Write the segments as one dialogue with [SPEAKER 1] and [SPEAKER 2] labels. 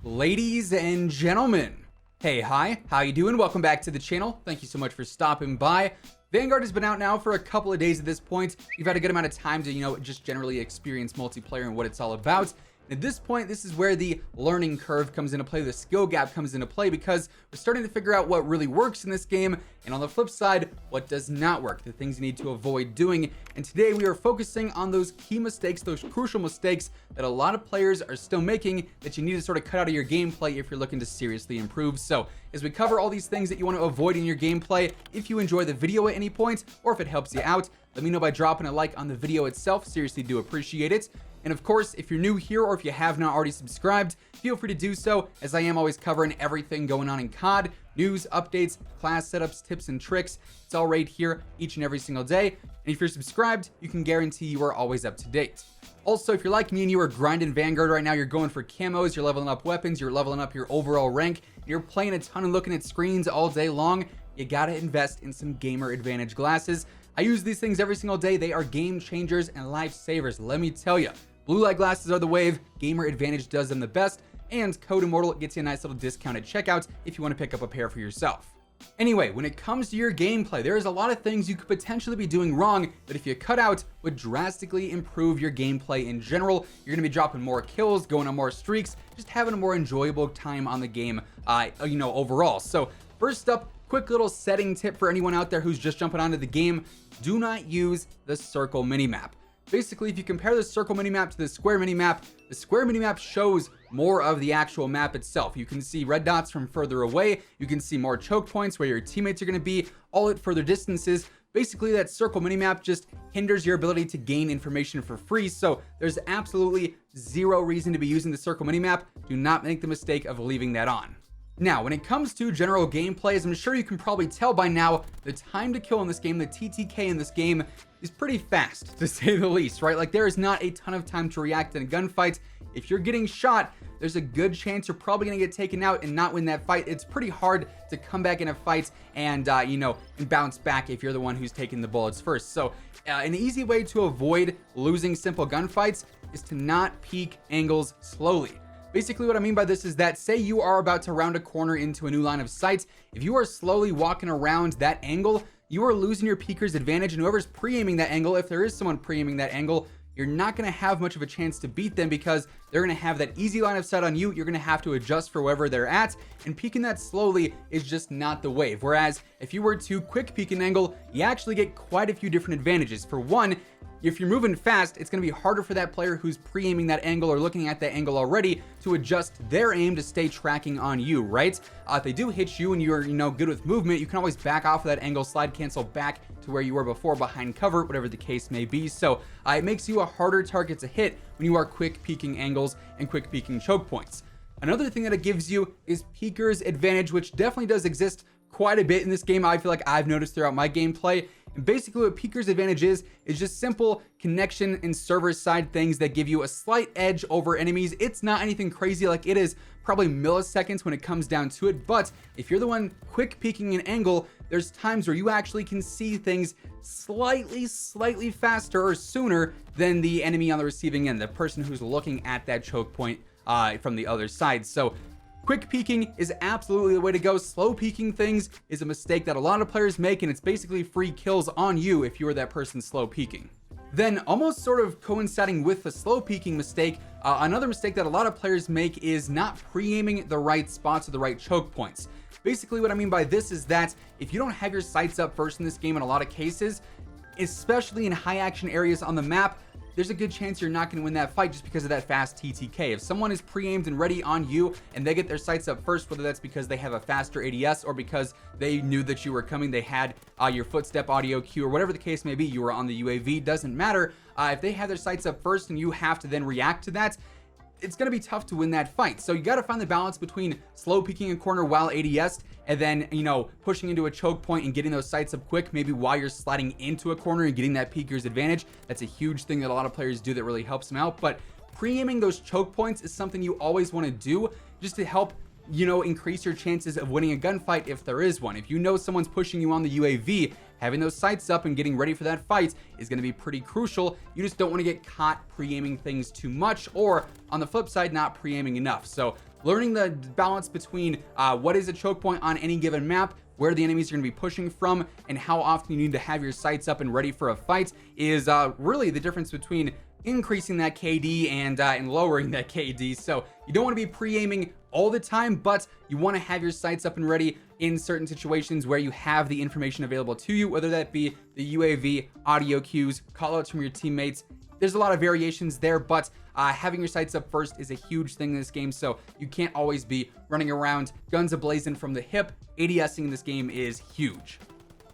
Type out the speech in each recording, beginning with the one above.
[SPEAKER 1] Ladies and gentlemen, hey, hi, how you doing? Welcome back to the channel. Thank you so much for stopping by. Vanguard has been out now for a couple of days at this point. You've had a good amount of time to, just generally experience multiplayer and what it's all about. And at this point, this is where the learning curve comes into play, the skill gap comes into play, because we're starting to figure out what really works in this game, and on the flip side, what does not work, the things you need to avoid doing. And today we are focusing on those key mistakes, those crucial mistakes that a lot of players are still making that you need to sort of cut out of your gameplay if you're looking to seriously improve. So as we cover all these things that you want to avoid in your gameplay, if you enjoy the video at any point, or if it helps you out, let me know by dropping a like on the video itself. Seriously do appreciate it. And of course, if you're new here or if you have not already subscribed, feel free to do so, as I am always covering everything going on in COD, news, updates, class setups, tips and tricks. It's all right here each and every single day. And if you're subscribed, you can guarantee you are always up to date. Also, if you're like me and you are grinding Vanguard right now, you're going for camos, you're leveling up weapons, you're leveling up your overall rank, and you're playing a ton and looking at screens all day long, you gotta invest in some gamer advantage glasses. I use these things every single day. They are game changers and lifesavers, let me tell you. Blue light glasses are the wave, Gamer Advantage does them the best, and Code Immortal gets you a nice little discount at checkout if you want to pick up a pair for yourself. Anyway, when it comes to your gameplay, there is a lot of things you could potentially be doing wrong that if you cut out would drastically improve your gameplay in general. You're going to be dropping more kills, going on more streaks, just having a more enjoyable time on the game, overall. So first up, quick little setting tip for anyone out there who's just jumping onto the game: do not use the circle minimap. Basically, if you compare the circle minimap to the square minimap, the square minimap shows more of the actual map itself. You can see red dots from further away. You can see more choke points where your teammates are going to be, all at further distances. Basically, that circle minimap just hinders your ability to gain information for free. So there's absolutely zero reason to be using the circle minimap. Do not make the mistake of leaving that on. Now, when it comes to general gameplay, as I'm sure you can probably tell by now, the time to kill in this game, the TTK in this game, is pretty fast, to say the least, right? Like, there is not a ton of time to react in a gunfight. If you're getting shot, there's a good chance you're probably going to get taken out and not win that fight. It's pretty hard to come back in a fight and, and bounce back if you're the one who's taking the bullets first. So, an easy way to avoid losing simple gunfights is to not peek angles slowly. Basically, what I mean by this is that, say you are about to round a corner into a new line of sight. If you are slowly walking around that angle, you are losing your peeker's advantage, and whoever's pre-aiming that angle, if there is someone pre-aiming that angle, you're not going to have much of a chance to beat them because they're going to have that easy line of sight on you. You're going to have to adjust for wherever they're at, and peeking that slowly is just not the wave. Whereas if you were to quick peek an angle, you actually get quite a few different advantages. For one, if you're moving fast, it's going to be harder for that player who's pre-aiming that angle or looking at that angle already to adjust their aim to stay tracking on you, right? If they do hit you and you're, good with movement, you can always back off of that angle, slide cancel back to where you were before behind cover, whatever the case may be. So it makes you a harder target to hit when you are quick peeking angles and quick peeking choke points. Another thing that it gives you is peeker's advantage, which definitely does exist quite a bit in this game. I feel like I've noticed throughout my gameplay. And basically what peeker's advantage is just simple connection and server side things that give you a slight edge over enemies. It's not anything crazy, like it is probably milliseconds when it comes down to it, but if you're the one quick peeking an angle, there's times where you actually can see things slightly faster or sooner than the enemy on the receiving end, the person who's looking at that choke point from the other side. So quick peeking is absolutely the way to go. Slow peeking things is a mistake that a lot of players make, and it's basically free kills on you if you are that person slow peeking. Then, almost sort of coinciding with the slow peeking mistake, another mistake that a lot of players make is not pre-aiming the right spots or the right choke points. Basically, what I mean by this is that if you don't have your sights up first in this game in a lot of cases, especially in high action areas on the map, there's a good chance you're not going to win that fight just because of that fast TTK. If someone is pre-aimed and ready on you and they get their sights up first, whether that's because they have a faster ADS or because they knew that you were coming, they had your footstep audio cue or whatever the case may be, you were on the UAV, doesn't matter. If they have their sights up first and you have to then react to that, it's going to be tough to win that fight. So you got to find the balance between slow peeking a corner while ADS and then, pushing into a choke point and getting those sights up quick, maybe while you're sliding into a corner and getting that peeker's advantage. That's a huge thing that a lot of players do that really helps them out. But pre-aiming those choke points is something you always want to do just to help increase your chances of winning a gunfight if there is one. If you know someone's pushing you on the UAV, having those sights up and getting ready for that fight is going to be pretty crucial. You just don't want to get caught pre-aiming things too much, or on the flip side, not pre-aiming enough. So learning the balance between what is a choke point on any given map, where the enemies are going to be pushing from, and how often you need to have your sights up and ready for a fight is really the difference between increasing that KD and lowering that KD. So you don't want to be pre-aiming all the time, but you want to have your sights up and ready in certain situations where you have the information available to you, whether that be the UAV, audio cues, call outs from your teammates. There's a lot of variations there, but having your sights up first is a huge thing in this game, so you can't always be running around guns ablazing from the hip. ADSing in this game is huge.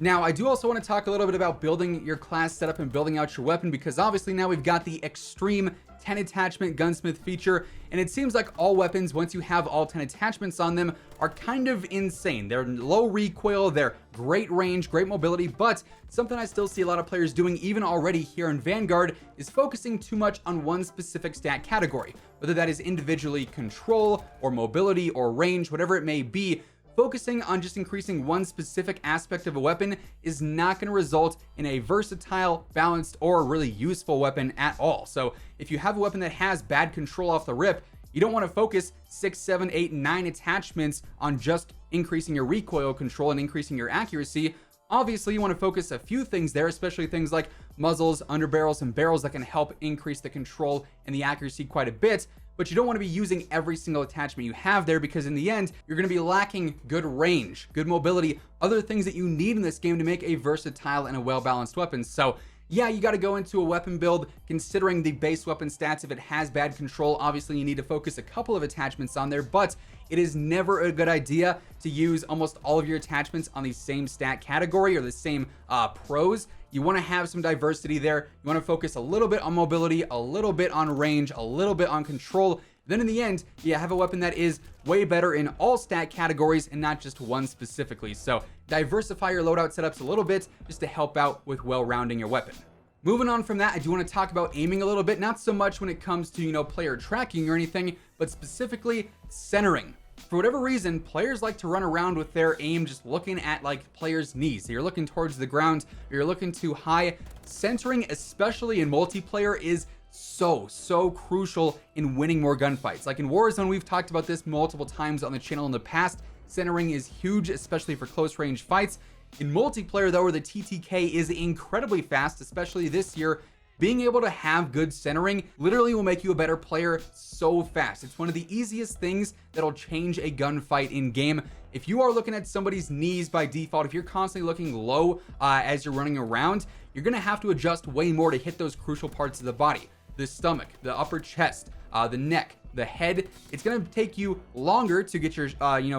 [SPEAKER 1] Now, I do also want to talk a little bit about building your class setup and building out your weapon, because obviously now we've got the extreme 10 attachment gunsmith feature, and it seems like all weapons, once you have all 10 attachments on them, are kind of insane. They're low recoil, they're great range, great mobility, but something I still see a lot of players doing even already here in Vanguard is focusing too much on one specific stat category, whether that is individually control or mobility or range, whatever it may be. Focusing on just increasing one specific aspect of a weapon is not going to result in a versatile, balanced, or really useful weapon at all. So if you have a weapon that has bad control off the rip, you don't want to focus 6, 7, 8, 9 attachments on just increasing your recoil control and increasing your accuracy. Obviously, you want to focus a few things there, especially things like muzzles, underbarrels, and barrels that can help increase the control and the accuracy quite a bit. But you don't want to be using every single attachment you have there, because in the end, you're going to be lacking good range, good mobility, other things that you need in this game to make a versatile and a well-balanced weapon. So yeah, you got to go into a weapon build considering the base weapon stats. If it has bad control, obviously you need to focus a couple of attachments on there, but it is never a good idea to use almost all of your attachments on the same stat category or the same pros. You want to have some diversity there. You want to focus a little bit on mobility, a little bit on range, a little bit on control. Then in the end, you have a weapon that is way better in all stat categories and not just one specifically. So diversify your loadout setups a little bit just to help out with well-rounding your weapon. Moving on from that, I do want to talk about aiming a little bit, not so much when it comes to, player tracking or anything, but specifically centering. For whatever reason, players like to run around with their aim just looking at like players' knees. So you're looking towards the ground, you're looking too high. Centering, especially in multiplayer, is so crucial in winning more gunfights. Like in Warzone, we've talked about this multiple times on the channel in the past. Centering is huge, especially for close range fights. In multiplayer though, where the TTK is incredibly fast, especially this year, being able to have good centering literally will make you a better player so fast. It's one of the easiest things that'll change a gunfight in game. If you are looking at somebody's knees by default, if you're constantly looking low as you're running around, you're gonna have to adjust way more to hit those crucial parts of the body. The stomach, the upper chest, the neck, the head. It's gonna take you longer to get your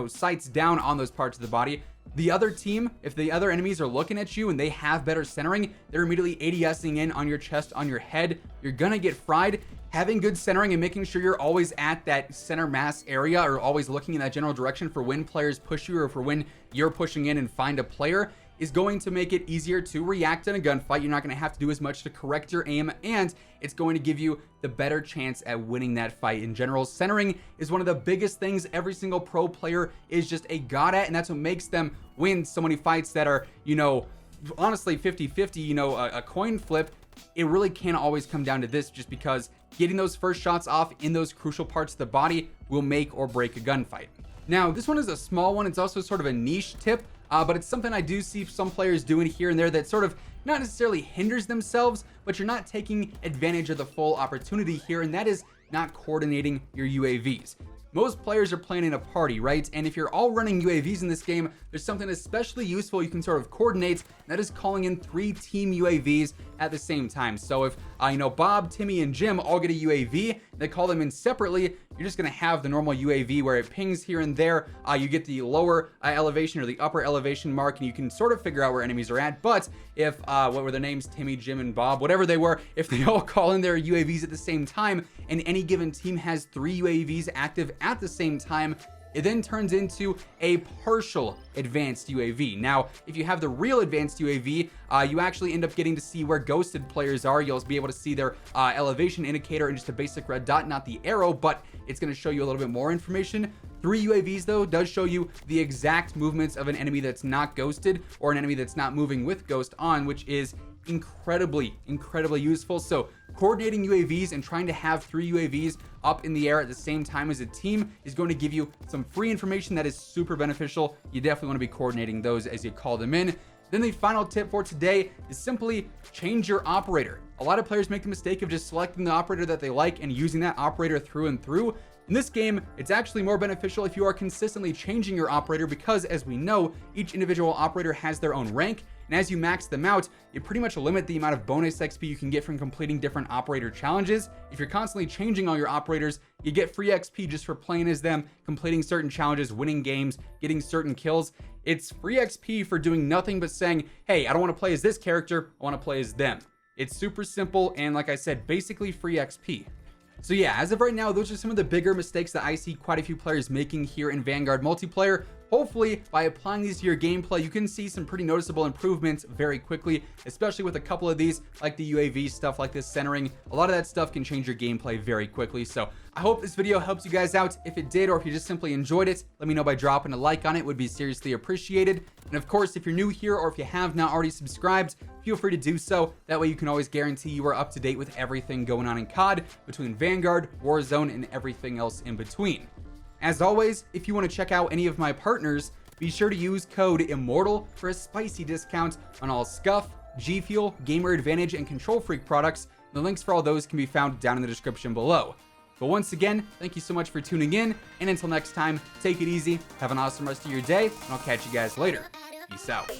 [SPEAKER 1] sights down on those parts of the body. The other team, if the other enemies are looking at you and they have better centering, they're immediately ADSing in on your chest, on your head. You're gonna get fried. Having good centering and making sure you're always at that center mass area or always looking in that general direction for when players push you or for when you're pushing in and find a player is going to make it easier to react in a gunfight. You're not going to have to do as much to correct your aim, and it's going to give you the better chance at winning that fight in general. Centering is one of the biggest things every single pro player is just a god at, and that's what makes them win so many fights that are, honestly 50-50, a coin flip. It really can't always come down to this, just because getting those first shots off in those crucial parts of the body will make or break a gunfight. Now, this one is a small one. It's also sort of a niche tip, but it's something I do see some players doing here and there that sort of not necessarily hinders themselves, but you're not taking advantage of the full opportunity here, and that is not coordinating your UAVs. Most players are playing in a party, right? And if you're all running UAVs in this game, there's something especially useful you can sort of coordinate, and that is calling in 3 team UAVs at the same time. So if, Bob, Timmy, and Jim all get a UAV, they call them in separately, you're just gonna have the normal UAV where it pings here and there. You get the lower elevation or the upper elevation mark, and you can sort of figure out where enemies are at. But if, what were their names, Timmy, Jim, and Bob, whatever they were, if they all call in their UAVs at the same time, and any given team has 3 UAVs active at the same time, it then turns into a partial advanced UAV. Now, if you have the real advanced UAV, you actually end up getting to see where ghosted players are. You'll be able to see their elevation indicator and just a basic red dot, not the arrow, but it's going to show you a little bit more information. 3 UAVs though does show you the exact movements of an enemy that's not ghosted or an enemy that's not moving with ghost on, which is incredibly useful. So coordinating UAVs and trying to have 3 UAVs up in the air at the same time as a team is going to give you some free information that is super beneficial. You definitely want to be coordinating those as you call them in. Then the final tip for today is simply change your operator. A lot of players make the mistake of just selecting the operator that they like and using that operator through and through. In this game, it's actually more beneficial if you are consistently changing your operator because, as we know, each individual operator has their own rank, and as you max them out, you pretty much limit the amount of bonus XP you can get from completing different operator challenges. If you're constantly changing all your operators, you get free XP just for playing as them, completing certain challenges, winning games, getting certain kills. It's free XP for doing nothing but saying, hey, I don't want to play as this character, I want to play as them. It's super simple, and like I said, basically free XP. So yeah, as of right now, those are some of the bigger mistakes that I see quite a few players making here in Vanguard Multiplayer. Hopefully, by applying these to your gameplay, you can see some pretty noticeable improvements very quickly, especially with a couple of these, like the UAV stuff, like this centering. A lot of that stuff can change your gameplay very quickly. So I hope this video helps you guys out. If it did, or if you just simply enjoyed it, let me know by dropping a like on it. It would be seriously appreciated. And of course, if you're new here or if you have not already subscribed, feel free to do so. That way you can always guarantee you are up to date with everything going on in COD, between Vanguard, Warzone, and everything else in between. As always, if you want to check out any of my partners, be sure to use code IMMORTAL for a spicy discount on all Scuff, G Fuel, Gamer Advantage, and Control Freak products. The links for all those can be found down in the description below. But once again, thank you so much for tuning in, and until next time, take it easy, have an awesome rest of your day, and I'll catch you guys later. Peace out.